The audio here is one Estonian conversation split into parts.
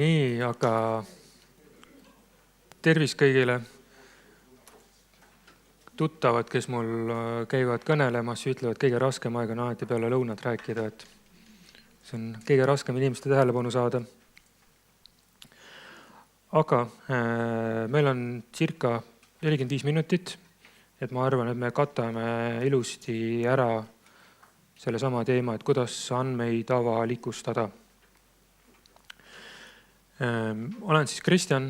Nii, aga tervis kõigile tuttavad, kes mul käivad kõnelemas, ütlevad, kõige raskem aeg on alati peale lõunat rääkida, et see on kõige raskem inimeste tähelepanu saada. Aga meil on circa 45 minutit, et ma arvan, et me katame ilusti ära selle sama teema, et kuidas andmeid avalikustada. Olen siis Kristjan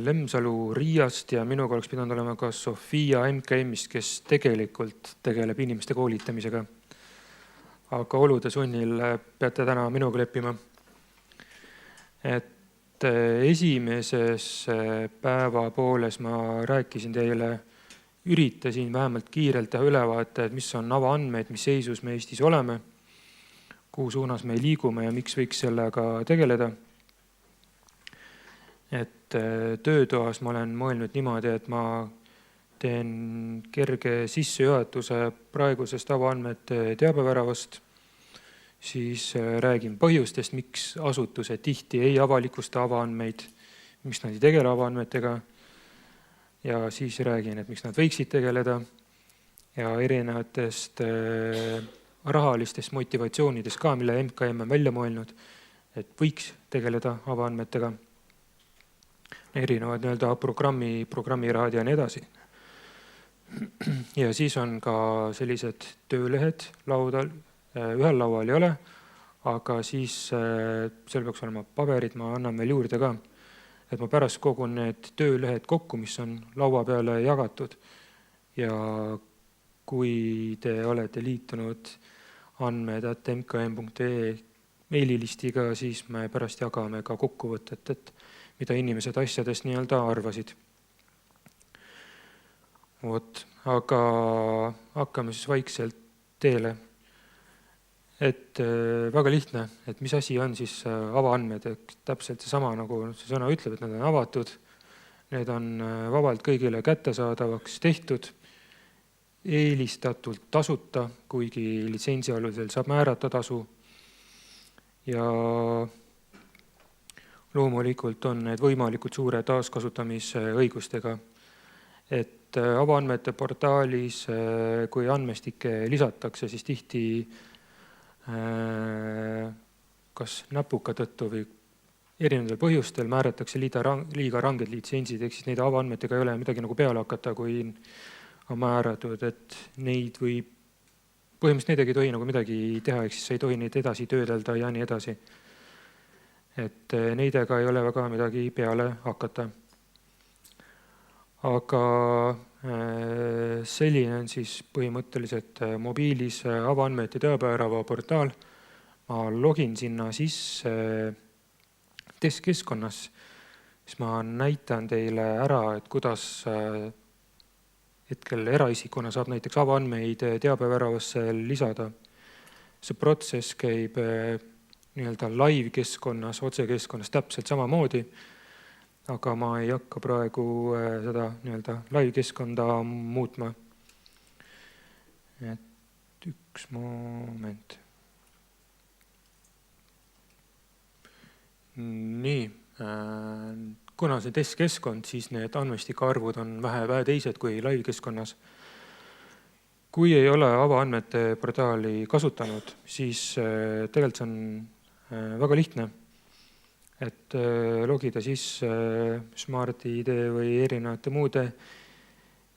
Lemsalu Riiast ja minuga oleks pidanud olema ka Sofia MKM-ist, kes tegelikult tegeleb inimeste koolitamisega. Aga olude sunnil peate täna minuga leppima. Et esimeses päeva pooles ma rääkisin teile, üritasin vähemalt kiirelt teha ülevaate, et mis on avaandmeid, mis seisus me Eestis oleme, kuhu suunas me liigume ja miks võiks sellega tegeleda. Et töötoas ma olen mõelnud niimoodi, et ma teen kerge sissejuhatuse praegusest avaandmete teabeväravast, siis räägin põhjustest, miks asutused tihti ei avalikusta avaandmeid, miks nad ei tegele avaandmetega ja siis räägin, et miks nad võiksid tegeleda ja erinevatest rahalistest motivatsioonidest ka, mille MKM on välja mõelnud, et võiks tegeleda avaandmetega. Erinevad programmirahad ja nii edasi. Ja siis on ka sellised töölehed laudal, ühel laual ei ole, aga siis seal peaks olema paberid, ma annan veel juurde ka, et ma pärast kogun need töölehed kokku, mis on laua peale jagatud ja kui te olete liitunud andmed@mkm.ee meililistiga, siis me pärast jagame ka kokkuvõtet, et mida inimesed asjadest nii-öelda arvasid. Aga hakkame siis vaikselt teele. Et väga lihtne, et mis asi on siis avaandmed, täpselt seesama, nagu see sõna ütleb, et need on avatud, need on vabalt kõigile kättesaadavaks tehtud, eelistatult tasuta, kuigi litsentsi alusel saab määrata tasu ja loomulikult on need võimalikult suure taaskasutamisõigustega. Et avaandmete portaalis, kui andmestikke lisatakse, siis tihti kas näpuka tõttu või erinevatel põhjustel määratakse liiga ranged litsentsid, ehk siis neid avaandmetega ei ole midagi nagu peale hakata, kui on määratud, et neid võib, põhimõtteliselt neidegi ei tohi nagu midagi teha, ehk siis sa ei tohi neid edasi töödelda ja nii edasi. Et neidega ei ole väga midagi peale hakata. Aga selline on siis põhimõtteliselt mobiilis avaandmete teabevärava portaal. Ma login sinna sisse testkeskkonnas, siis ma näitan teile ära, et kuidas hetkel eraisikuna saab näiteks avaandmeid teabeväravasse lisada. See protsess käib nii-öelda live-keskkonnas, otsekeskkonnas täpselt samamoodi, aga ma ei hakka praegu seda nii-öelda live-keskkonda muutma. Et üks moment. Nii, kuna see testkeskkond, siis need andmestike arvud on vähe teised kui live-keskkonnas. Kui ei ole avaandmete portaali kasutanud, siis tegelikult see on väga lihtne, et logida siis Smart ID või erinevate muude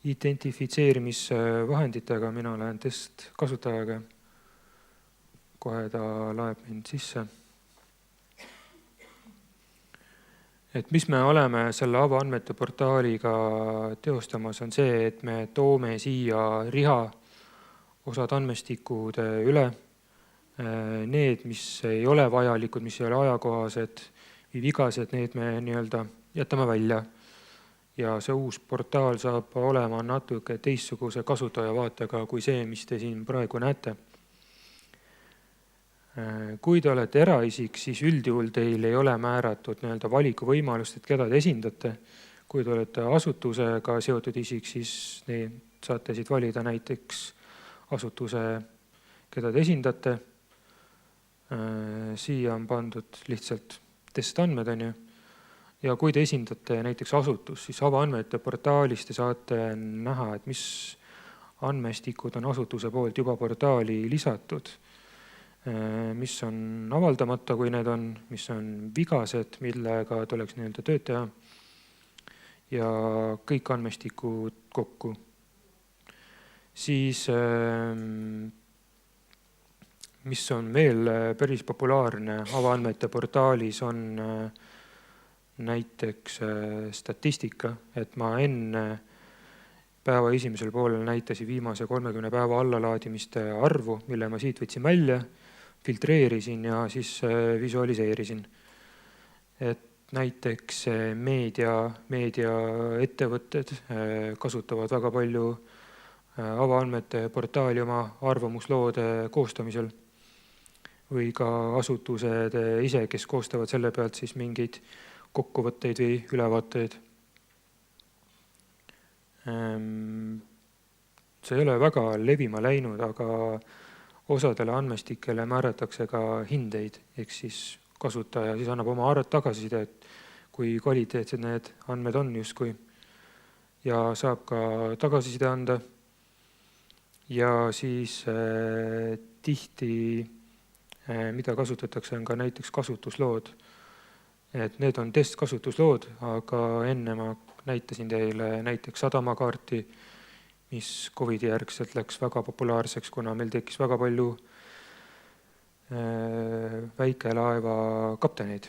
identifitseerimisvahenditega. Mina olen testkasutajaga. Kohe ta laeb mind sisse. Et mis me oleme selle avaandmete portaaliga teostamas, on see, et me toome siia riha osad andmestikud üle. Need, mis ei ole vajalikud, mis ei ole ajakohased või vigased, need me nii-öelda jätame välja. Ja see uus portaal saab olema natuke teistsuguse kasutajavaatega kui see, mis te siin praegu näete. Kui te olete eraisik, siis üldjuhul teil ei ole määratud nii-öelda valikuvõimalust, et keda te esindate. Kui te olete asutusega seotud isik, siis saate siit valida näiteks asutuse, keda te esindate. Siia on pandud lihtsalt testandmed, on ju. Ja kui te esindate näiteks asutust, siis avaandmete portaalis te saate näha, et mis andmestikud on asutuse poolt juba portaali lisatud, mis on avaldamata, kui need on, mis on vigased, millega tuleks nii-öelda tööd teha, ja kõik andmestikud kokku. Siis mis on veel päris populaarne avaandmete portaalis, on näiteks statistika, et ma enne päeva esimesel poolel näitasin viimase 30 päeva allalaadimiste arvu, mille ma siit võtsin välja, filtreerisin ja siis visualiseerisin. Et näiteks meediaettevõtted kasutavad väga palju avaandmete portaali oma arvamusloode koostamisel või ka asutused ise, kes koostavad selle pealt siis mingeid kokkuvõtteid või ülevaateid. See ei ole väga levima läinud, aga osadele andmestikele määratakse ka hindeid, ehk siis kasutaja siis annab oma tagasiside, et kui kvaliteetsed need andmed on justkui, ja saab ka tagasiside anda. Ja siis tihti, mida kasutatakse, on ka näiteks kasutuslood. Et need on testkasutuslood, aga enne ma näitasin teile näiteks sadamakaarti, mis COVID-i järgselt läks väga populaarseks, kuna meil tekkis väga palju väikelaeva kapteneid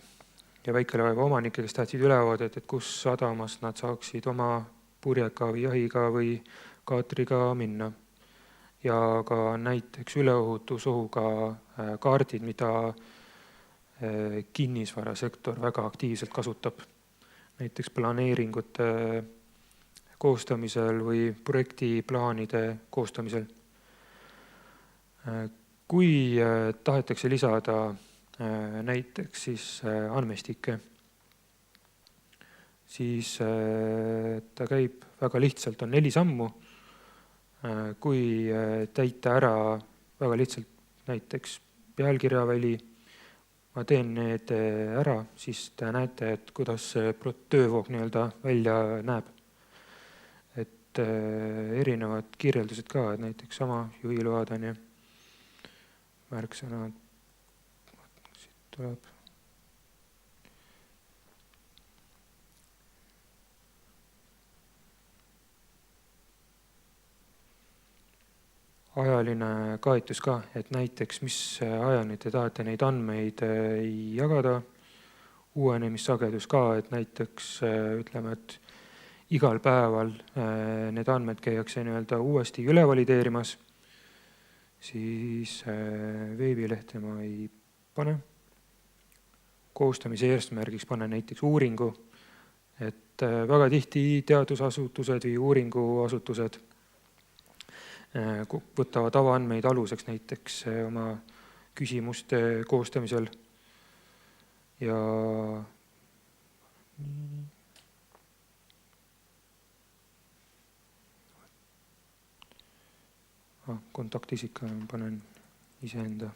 ja väikelaeva omanikke, kes tahtsid ülevaadet, et kus sadamast nad saaksid oma purjeka või jahiga või kaatriga minna. Ja ka näiteks üleohutusohuga kaardid, mida kinnisvarasektor väga aktiivselt kasutab. Näiteks planeeringute koostamisel või projektiplaanide koostamisel. Kui tahetakse lisada näiteks siis andmestikke, siis ta käib väga lihtsalt, on 4 sammu. Kui täita ära väga lihtsalt näiteks pealkirjaväli, ma teen need ära, siis te näete, et kuidas see töövoog nii-öelda välja näeb. Et erinevad kirjeldused ka, et näiteks sama juhiload on ja märksõnad, siit tuleb. Ajaline kaetus ka, et näiteks mis ajani te tahate neid andmeid jagada, uuenemissagedus ka, et näiteks ütleme, et igal päeval need andmed käiakse nii-öelda uuesti üle valideerimas, siis veebilehte ma ei pane. Koostamise eesmärgiks panen näiteks uuringu, et väga tihti teadusasutused või uuringuasutused võtavad avaandmeid aluseks näiteks oma küsimuste koostamisel ja kontaktisika panen iseenda.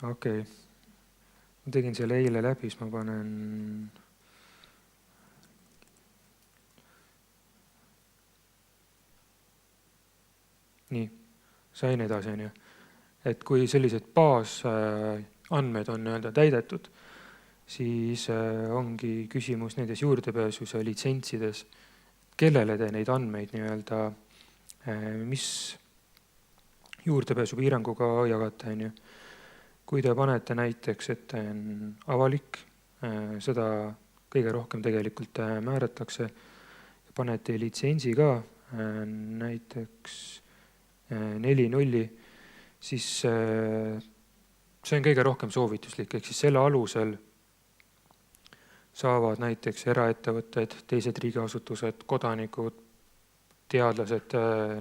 Okei. Ma tegin selle eile läbi, siis ma panen nii, sain edasi, on ju. Et kui sellised baasandmed on nii-öelda täidetud, siis ongi küsimus nendes juurdepääsus ja litsentsides, kellele te neid andmeid nii-öelda, mis juurdepääsu piiranguga jagate, on ju. Kui te panete näiteks, et on avalik, seda kõige rohkem tegelikult määratakse, panete litsentsi ka, näiteks 4.0, siis see on kõige rohkem soovituslik, ehk siis selle alusel saavad näiteks eraettevõtted, teised riigiasutused, kodanikud, teadlased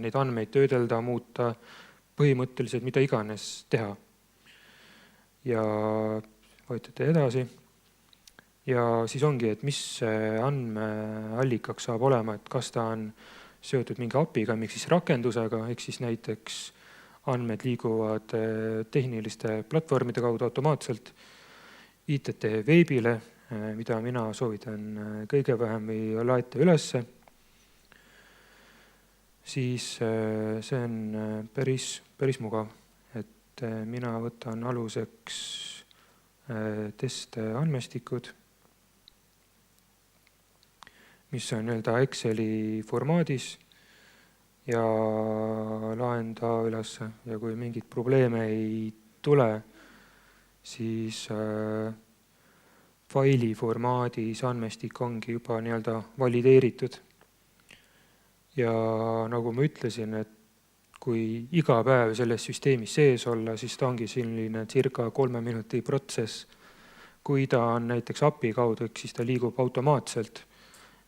neid andmeid töödelda, muuta, põhimõtteliselt mida iganes teha. Ja vajutate edasi. Ja siis ongi, et mis andmeallikaks saab olema, et kas ta on seotud mingi API-ga, miks siis rakendusega, ehk siis näiteks andmed liiguvad tehniliste platvormide kaudu automaatselt ITT veebile, mida mina soovitan kõige vähem või laeta ülesse, siis see on päris mugav. Et mina võtan aluseks testandmestikud, mis on nii-öelda Exceli formaadis ja laen ta üles ja kui mingit probleeme ei tule, siis faili formaadis andmestik ongi juba nii-öelda valideeritud. Ja nagu ma ütlesin, et kui iga päev selles süsteemis sees olla, siis ta ongi selline circa 3 minuti protsess. Kui ta on näiteks API kaudu, siis ta liigub automaatselt,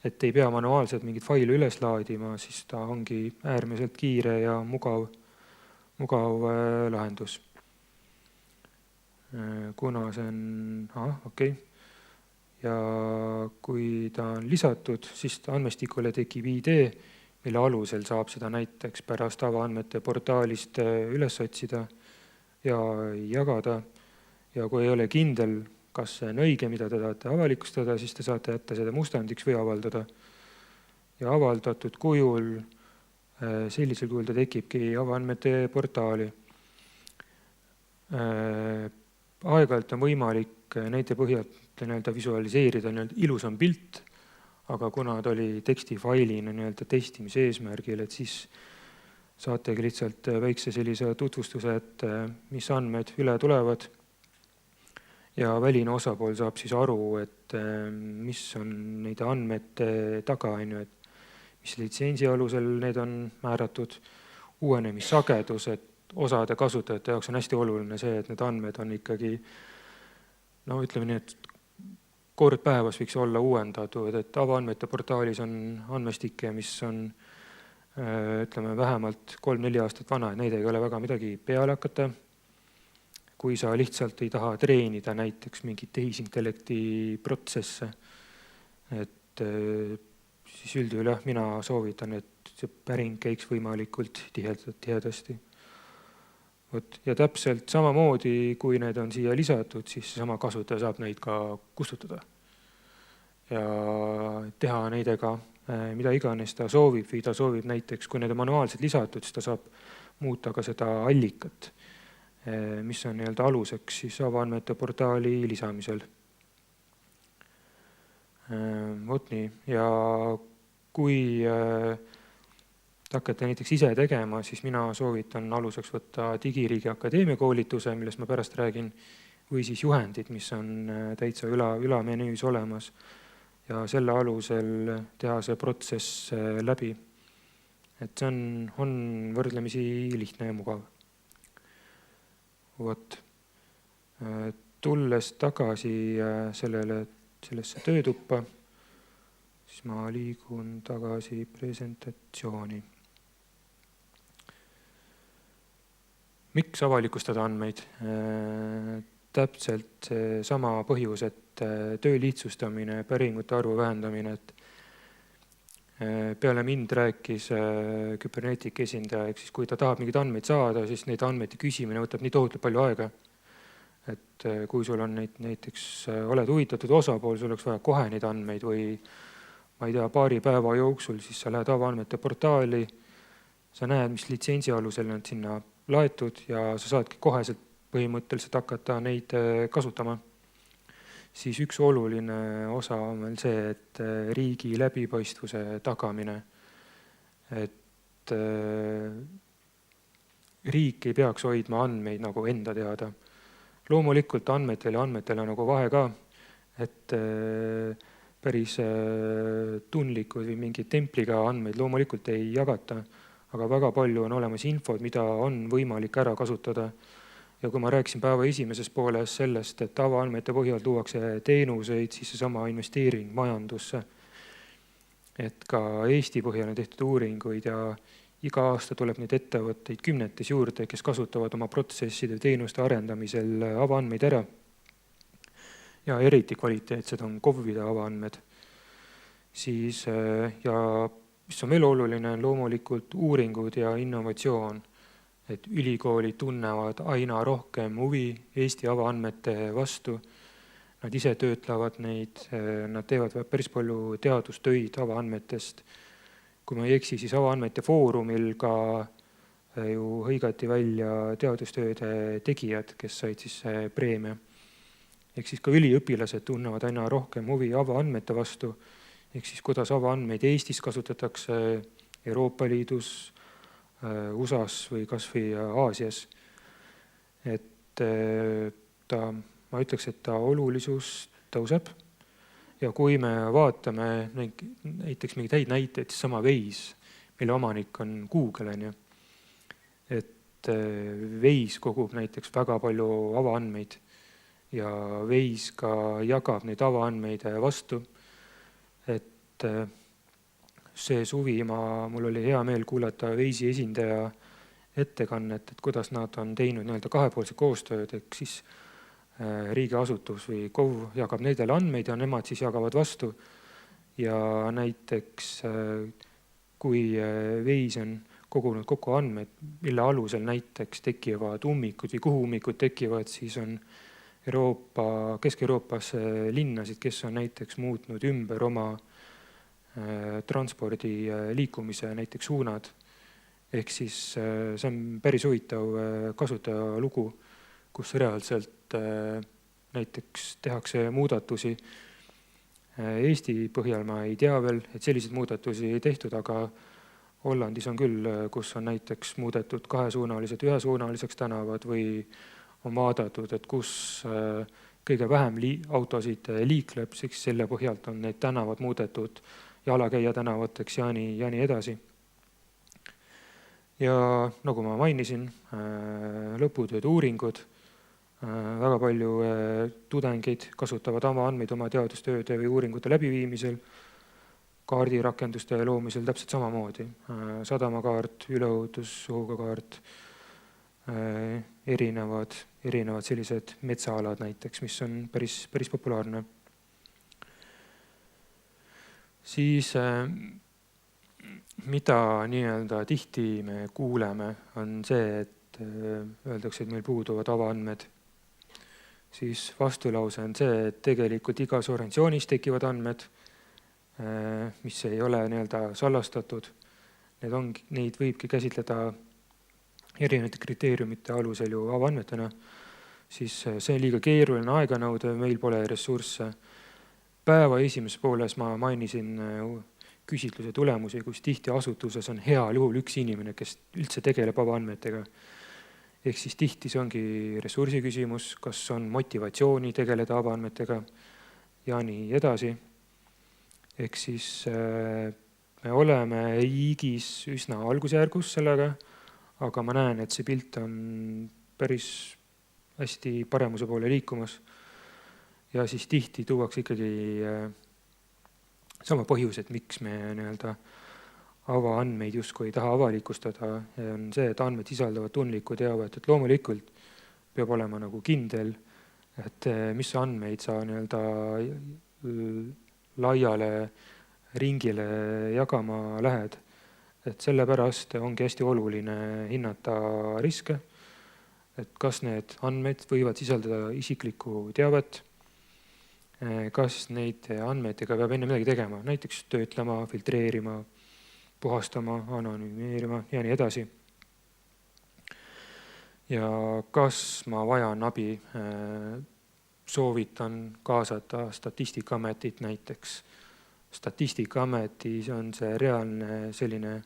et ei pea manuaalselt mingit faili üles laadima, siis ta ongi äärmiselt kiire ja mugav lahendus. Kuna see on, okei. Ja kui ta on lisatud, siis andmestikule tekib ID, mille alusel saab seda näiteks pärast avaandmete portaalist üles otsida ja jagada. Ja kui ei ole kindel, kas see on õige, mida te tahate avalikustada, siis te saate jätta seda mustandiks või avaldada. Ja avaldatud kujul, sellisel kujul ta tekibki avaandmete portaali. Aeg-ajalt on võimalik näite põhjalt visualiseerida ilusam pilt, aga kuna ta oli tekstifailina testimise eesmärgil, et siis saategi lihtsalt väikse sellise tutvustuse, et mis andmed üle tulevad ja väline osapool saab siis aru, et mis on neid andmete taga, et mis litsentsi alusel need on määratud, uuenemissagedus, et osade kasutajate jaoks on hästi oluline see, et need andmed on ikkagi, ütleme nii, et kord päevas võiks olla uuendatud, et avaandmete portaalis on andmestikke, mis on vähemalt 3-4 aastat vana, et neid ei ole väga midagi peale hakata. Kui sa lihtsalt ei taha treenida näiteks mingit tehisintellekti protsesse, et siis üldjuhul mina soovitan, et see päring käiks võimalikult tihedasti. Ja täpselt samamoodi, kui need on siia lisatud, siis sama kasutaja saab neid ka kustutada. Ja teha neidega, mida iganes ta soovib, või ta soovib näiteks, kui need on manuaalselt lisatud, siis ta saab muuta ka seda allikat, mis on nii-öelda aluseks siis avaandmete portaali lisamisel. Vot nii. Ja kui hakkate näiteks ise tegema, siis mina soovitan aluseks võtta Digiriigi Akadeemia koolituse, millest ma pärast räägin, või siis juhendid, mis on täitsa ülamenüüs olemas ja selle alusel teha see protsess läbi. Et see on võrdlemisi lihtne ja mugav. Vot. Tulles tagasi sellesse töötuppa, siis ma liigun tagasi presentatsiooni. Miks avalikustada andmeid? Täpselt sama põhjus, et töö lihtsustamine, päringute arvu vähendamine. Peale mind rääkis Kybernetica esindaja, ehk siis kui ta tahab mingeid andmeid saada, siis neid andmeid küsimine võtab nii tohutult palju aega. Et kui sul on näiteks oled huvitatud osapool, sul oleks vaja kohe neid andmeid või ma ei tea, paari päeva jooksul, siis sa lähed avaandmete portaali, sa näed, mis litsentsi alusel nad sinna laetud ja sa saadki koheselt põhimõtteliselt hakata neid kasutama. Siis üks oluline osa on veel see, et riigi läbipaistvuse tagamine. Et riik ei peaks hoidma andmeid nagu enda teada. Loomulikult andmetel ja andmetel on nagu vahe ka, et päris tundlikud või mingi templiga andmeid loomulikult ei jagata, aga väga palju on olemas infod, mida on võimalik ära kasutada. Ja kui ma rääkisin päeva esimeses pooles sellest, et avaandmete põhjal tuuakse teenuseid, siis see sama investeering majandusse. Et ka Eesti põhjal on tehtud uuringuid ja iga aasta tuleb neid ettevõtteid kümnetes juurde, kes kasutavad oma protsesside teenuste arendamisel avaandmeid ära. Ja eriti kvaliteetsed on KOV-ide avaandmed. Siis, ja mis on veel oluline, on loomulikult uuringud ja innovatsioon. et ülikoolid tunnevad aina rohkem huvi Eesti avaandmete vastu. Nad ise töötlevad neid, nad teevad päris palju teadustöid avaandmetest. Kui ma ei eksi, siis avaandmete foorumil ka ju hõigati välja teadustööde tegijad, kes said siis preemia. Ehk siis ka üliõpilased tunnevad aina rohkem huvi avaandmete vastu, ehk siis kuidas avaandmeid Eestis kasutatakse, Euroopa Liidus, USA-s või kas või Aasias. Et ma ütleks, et ta olulisus tõuseb. Ja kui me vaatame näiteks mingeid häid näiteid, siis sama Waze, mille omanik on Google, et Waze kogub näiteks väga palju avaandmeid ja Waze ka jagab neid avaandmeid vastu. Et see suvi mul oli hea meel kuulata Waze'i esindaja ettekannet, et kuidas nad on teinud nii-öelda kahepoolse koostööd, ehk siis riigiasutus või KOV jagab nendele andmeid ja nemad siis jagavad vastu. Ja näiteks kui Waze on kogunud kokku andmed, mille alusel näiteks tekivad ummikud või kuhu ummikud tekivad, siis on Kesk-Euroopas linnasid, kes on näiteks muutnud ümber oma transpordi liikumise näiteks suunad. Ehk siis see on päris huvitav kasutajalugu, kus reaalselt näiteks tehakse muudatusi. Eesti põhjal ma ei tea veel, et selliseid muudatusi ei tehtud, aga Hollandis on küll, kus on näiteks muudetud kahesuunalised ühesuunaliseks tänavad või on vaadatud, et kus kõige vähem autosid liikleb, siis selle põhjalt on need tänavad muudetud jalakäija tänavateks ja nii edasi. Ja nagu ma mainisin, lõputööd, uuringud, väga palju tudengeid kasutavad avaandmeid oma teadustööde või uuringute läbiviimisel, kaardirakenduste loomisel täpselt samamoodi. Sadamakaart, üleohutussuhugakaart, erinevad sellised metsaalad näiteks, mis on päris populaarne. Siis mida nii-öelda tihti me kuuleme, on see, et öeldakse, et meil puuduvad avaandmed. Siis vastulause on see, et tegelikult igas organisatsioonis tekivad andmed, mis ei ole nii-öelda salastatud. Neid võibki käsitleda erinevate kriteeriumite alusel ju avaandmetena. Siis see on liiga keeruline, aeganõudev, meil pole ressursse. Päeva esimeses pooles ma mainisin küsitluse tulemusi, kus tihti asutuses on heal juhul üks inimene, kes üldse tegeleb avaandmetega. Ehk siis tihti see ongi ressursi küsimus, kas on motivatsiooni tegeleda avaandmetega ja nii edasi. Ehk siis me oleme riigis üsna algusjärgus sellega, aga ma näen, et see pilt on päris hästi paremuse poole liikumas. Ja siis tihti tuuakse ikkagi sama põhjus, et miks me nii-öelda avaandmeid justkui ei taha avalikustada, on see, et andmed sisaldavad tundlikku teavet, et loomulikult peab olema nagu kindel, et mis andmeid sa nii-öelda laiale ringile jagama lähed. Et sellepärast ongi hästi oluline hinnata riske, et kas need andmed võivad sisaldada isiklikku teavet, kas neid andmetega peab enne midagi tegema, näiteks töötlema, filtreerima, puhastama, anonüümeerima ja nii edasi. Ja kas ma vajan abi, soovitan kaasata Statistikaametit näiteks. Statistikaametis on see reaalne selline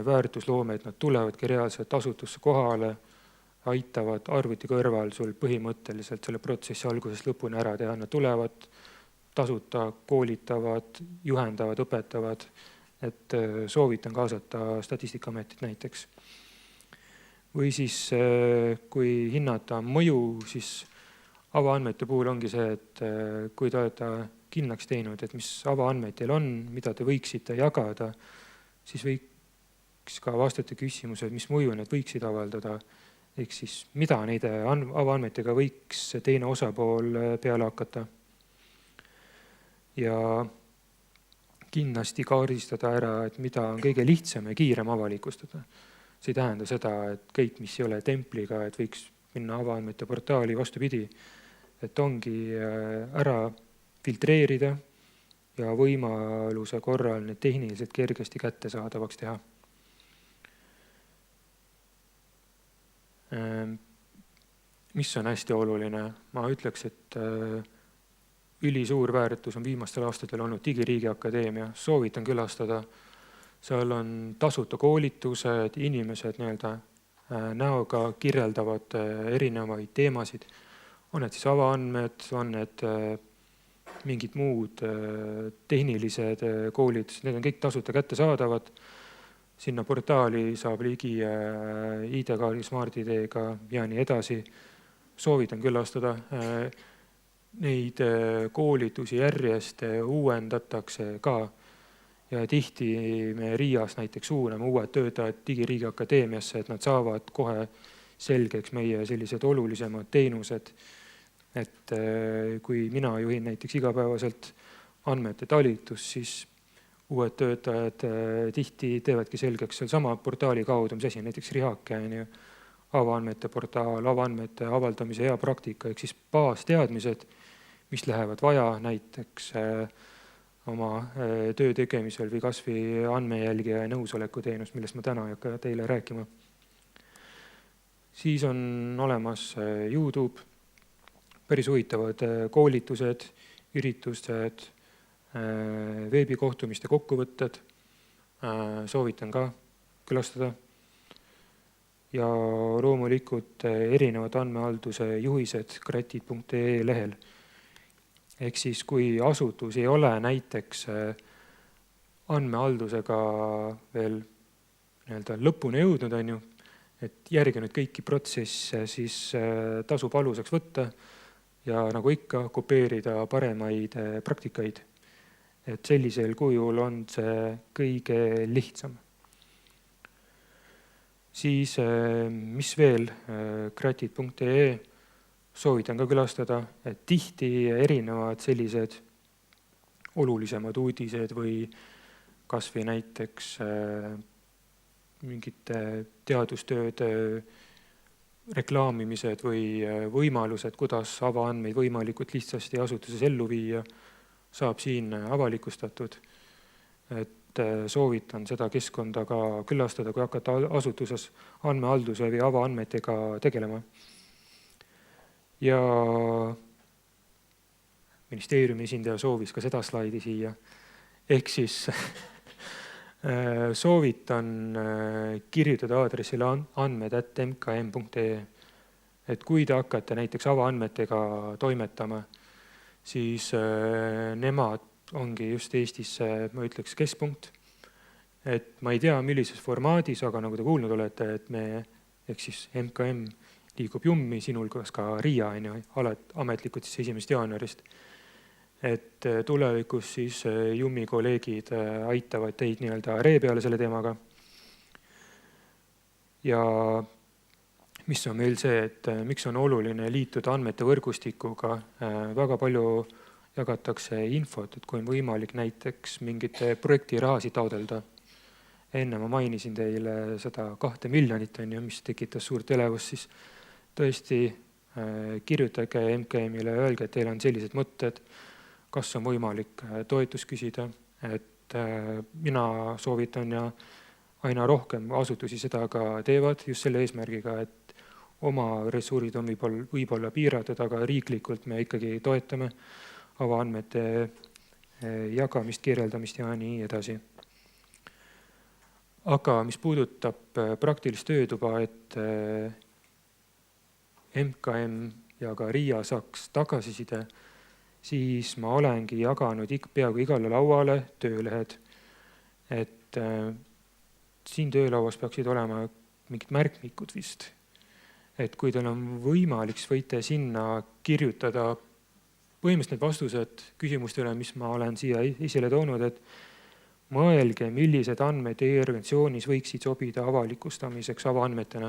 väärtusloome, et nad tulevadki reaalselt asutusse kohale, aitavad arvuti kõrval sul põhimõtteliselt selle protsessi algusest lõpuni ära teha. Nad tulevad tasuta, koolitavad, juhendavad, õpetavad, et soovitan kaasata Statistikaametit näiteks. Või siis, kui hinnata mõju, siis avaandmete puhul ongi see, et kui te olete kindlaks teinud, et mis avaandmeid teil on, mida te võiksite jagada, siis võiks ka vastata küsimused, mis mõju need võiksid avaldada. Ehk siis, mida neid avaandmetega võiks teine osapool peale hakata. Ja kindlasti kaardistada ära, et mida on kõige lihtsam ja kiirem avalikustada. See ei tähenda seda, et kõik, mis ei ole templiga, et võiks minna avaandmete portaali, vastupidi, et ongi ära filtreerida ja võimaluse korral need tehniliselt kergesti kättesaadavaks teha. Mis on hästi oluline? Ma ütleks, et ülisuur väärtus on viimastel aastatel olnud Digiriigi Akadeemia. Soovitan külastada. Seal on tasuta koolitused, inimesed näoga kirjeldavad erinevaid teemasid. On need siis avaandmed, on need mingid muud tehnilised koolitused, need on kõik tasuta kättesaadavad. Sinna portaali saab ligi ID-kaardi, Smart-ID-ga ja nii edasi. Soovitan külastada. Neid koolitusi järjest uuendatakse ka ja tihti me Riias näiteks suuname uued töötajad Digiriigi Akadeemiasse, et nad saavad kohe selgeks meie sellised olulisemad teenused. Et kui mina juhin näiteks igapäevaselt andmete talitust, siis uued töötajad tihti teevadki selgeks seal sama portaali kaudu, mis asi, näiteks Rihake, avaandmete portaal, avaandmete avaldamise hea praktika, ehk siis baasteadmised, mis lähevad vaja näiteks oma töö tegemisel või kas või andmejälgija ja nõusoleku teenus, millest ma täna ei hakka teile rääkima. Siis on olemas YouTube, päris huvitavad koolitused, üritused, veebikohtumiste kokkuvõtted, soovitan ka külastada. Ja loomulikult erinevad andmehalduse juhised kratid.ee lehel. Ehk siis, kui asutus ei ole näiteks andmehaldusega veel lõpuni jõudnud, on ju, et järginud kõiki protsesse, siis tasub aluseks võtta ja nagu ikka kopeerida paremaid praktikaid. Et sellisel kujul on see kõige lihtsam. Siis mis veel, kratid.ee soovitan ka külastada, et tihti erinevad sellised olulisemad uudised või kas või näiteks mingite teadustööde reklaamimised või võimalused, kuidas avaandmeid võimalikult lihtsasti asutuses ellu viia, saab siin avalikustatud. Et soovitan seda keskkonda ka külastada, kui hakata asutuses andmehalduse või avaandmetega tegelema. Ja ministeeriumi esindaja soovis ka seda slaidi siia. Ehk siis soovitan kirjutada aadressile andmed@mkm.ee. Et kui te hakkate näiteks avaandmetega toimetama, siis nemad ongi just Eestis, ma ütleks, keskpunkt. Et ma ei tea, millises formaadis, aga nagu te kuulnud olete, et me, ehk siis MKM liigub Jummi, sinul ka Riia, ametlikult siis 1. jaanuarist. Et tulevikus siis Jummi kolleegid aitavad teid ree peale selle teemaga. Ja mis on meil see, et miks on oluline liituda andmete võrgustikuga, väga palju jagatakse infot, et kui on võimalik näiteks mingite projektirahasid taodelda. Enne ma mainisin teile seda 2 miljonit, mis tekitas suurt elevust, siis tõesti kirjutage MKM-ile ja öelge, et teil on sellised mõtted, kas on võimalik toetust küsida. Et mina soovitan ja aina rohkem asutusi seda ka teevad just selle eesmärgiga, et oma ressursid on võib-olla piiratud, aga riiklikult me ikkagi toetame avaandmete jagamist, kirjeldamist ja nii edasi. Aga mis puudutab praktilist töötuba, et MKM ja ka Riia saaks tagasiside, siis ma olengi jaganud peaaegu igale lauale töölehed. Et siin töölauas peaksid olema mingid märkmikud vist. Et kui teil on võimalik, siis võite sinna kirjutada põhimõtteliselt need vastused küsimustele, mis ma olen siia esile toonud, et mõelge, millised andmed teie organisatsioonis võiksid sobida avalikustamiseks avaandmetena.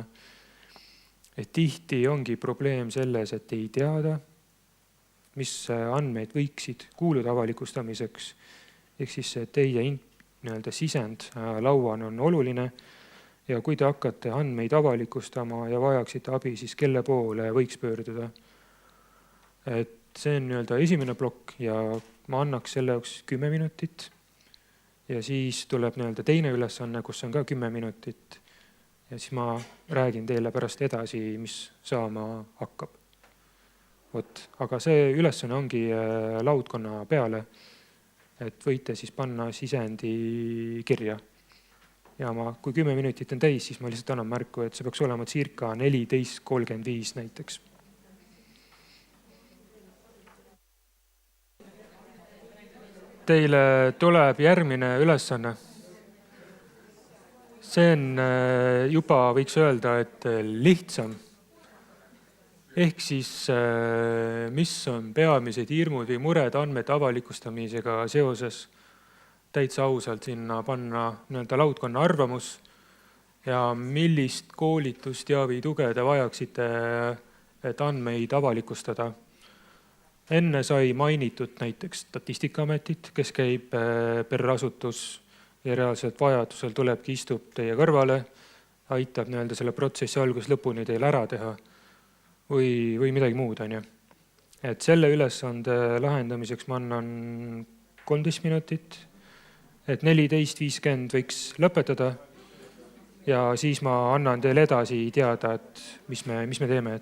Et tihti ongi probleem selles, et ei teada, mis andmeid võiksid kuuluda avalikustamiseks. Ehk siis teie sisend lauan on oluline, ja kui te hakkate andmeid avalikustama ja vajaksite abi, siis kelle poole võiks pöörduda. Et see on nii-öelda esimene plokk ja ma annaks selle jaoks 10 minutit ja siis tuleb nii-öelda teine ülesanne, kus on ka 10 minutit ja siis ma räägin teile pärast edasi, mis saama hakkab. Vot, aga see ülesanne ongi laudkonna peale, et võite siis panna sisendi kirja. Ja kui 10 minutit on täis, siis ma lihtsalt annan märku, et see peaks olema circa 14:35 näiteks. Teile tuleb järgmine ülesanne. See on juba, võiks öelda, et lihtsam. Ehk siis, mis on peamised hirmud või mured andmete avalikustamisega seoses, täitsa ausalt sinna panna nii-öelda laudkonna arvamus ja millist koolitust ja või tuge te vajaksite, et andmeid avalikustada. Enne sai mainitud näiteks Statistikaametit, kes käib per asutus ja reaalselt vajadusel tulebki, istub teie kõrvale, aitab nii-öelda selle protsessi algus lõpuni teil ära teha või midagi muud. Et selle ülesande lahendamiseks ma annan 13 minutit, et 14:50 võiks lõpetada ja siis ma annan teile edasi teada, et mis me teeme.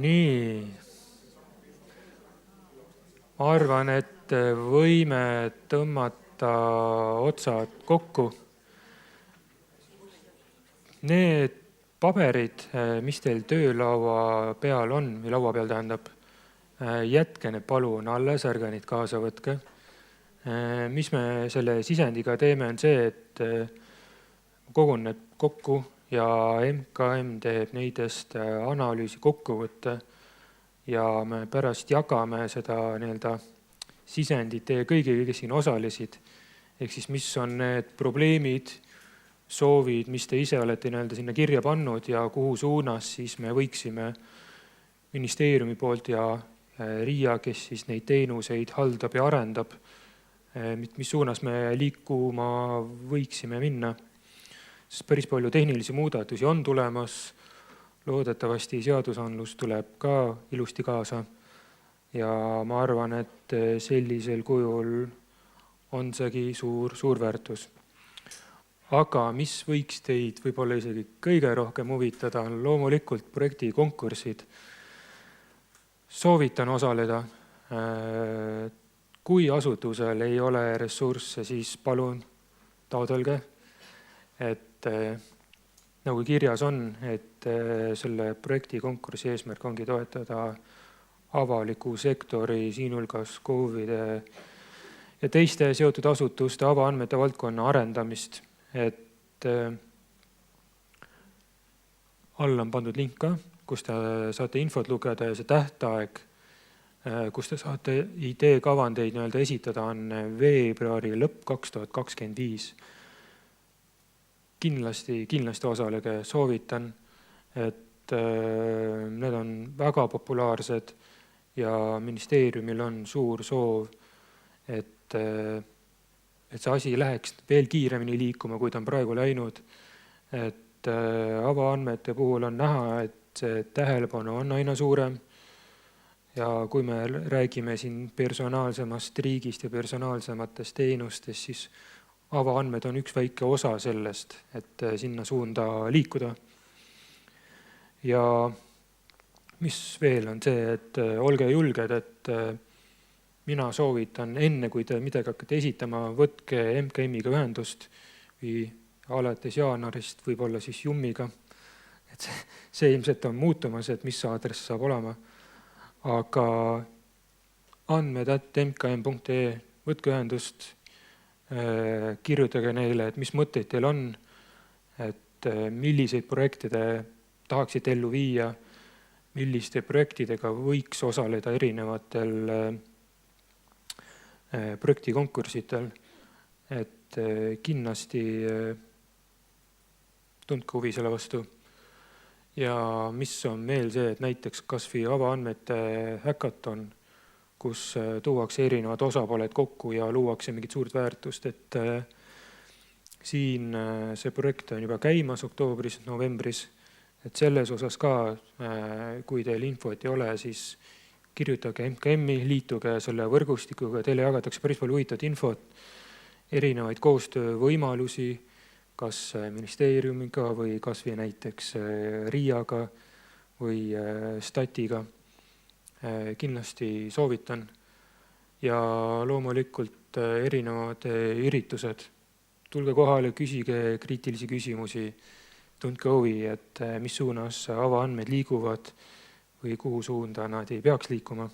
Nii. Ma arvan, et võime tõmmata otsad kokku. Need paberid, mis teil töölaua peal on, või laua peal tähendab, jätke need palun alles, ärge neid kaasa võtke. Mis me selle sisendiga teeme, on see, et kogun need kokku ja MKM teeb neidest analüüsi kokkuvõtte ja me pärast jagame seda nii-öelda sisendit teie kõigiga, kes siin osalesid. Ehk siis, mis on need probleemid, soovid, mis te ise olete nii-öelda sinna kirja pannud ja kuhu suunas siis me võiksime ministeeriumi poolt ja RIA, kes siis neid teenuseid haldab ja arendab, mis suunas me liikuma võiksime minna. Sest päris palju tehnilisi muudatusi on tulemas, loodetavasti seadusandlus tuleb ka ilusti kaasa ja ma arvan, et sellisel kujul on seegi suur väärtus. Aga mis võiks teid võib-olla isegi kõige rohkem huvitada, on loomulikult projekti konkursid. Soovitan osaleda. Kui asutusel ei ole ressursse, siis palun taodelge. Et nagu kirjas on, et selle projekti konkursi eesmärk ongi toetada avaliku sektori, siinhulgas KOV-ide ja teiste seotud asutuste avaandmete valdkonna arendamist. Et all on pandud link ka, kus te saate infot lugeda ja see tähtaeg, kus te saate ideekavandeid nii-öelda esitada, on veebruari lõpp 2025. Kindlasti osalege, soovitan, et need on väga populaarsed ja ministeeriumil on suur soov, et see asi läheks veel kiiremini liikuma, kui ta on praegu läinud. Et avaandmete puhul on näha, et see tähelepanu on aina suurem. Ja kui me räägime siin personaalsemast riigist ja personaalsematest teenustest, siis avaandmed on üks väike osa sellest, et sinna suunda liikuda. Ja mis veel on see, et olge julged, et mina soovitan enne, kui te midagi hakkate esitama, võtke MKM-iga ühendust või alates jaanuarist võib-olla siis Jummiga. Et see ilmselt on muutumas, et mis aadress saab olema. Aga andmed@mkm.ee, võtke ühendust, kirjutage neile, et mis mõtteid teil on, et milliseid projekte te tahaksite ellu viia, milliste projektidega võiks osaleda erinevatel projektikonkursitel, et kindlasti tundke huvi selle vastu. Ja mis on veel see, et näiteks kas või avaandmete häkaton, kus tuuakse erinevad osapooled kokku ja luuakse mingit suurt väärtust, et Siin see projekt on juba käimas oktoobris, novembris, et selles osas ka, kui teil infot ei ole, siis kirjutage MKM-i, liituge selle võrgustikuga, teile jagatakse päris palju huvitavat infot, erinevaid koostöövõimalusi, kas ministeeriumiga või kas või näiteks RIA-ga või Statiga. Kindlasti soovitan. Ja loomulikult erinevad üritused. Tulge kohale, küsige kriitilisi küsimusi, tundke huvi, et mis suunas avaandmed liiguvad või kuhu suunda nad ei peaks liikuma.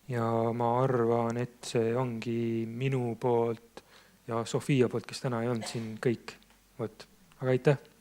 Ja ma arvan, et see ongi minu poolt ja Sofia poolt, kes täna ei olnud siin kõik. Aga aitäh!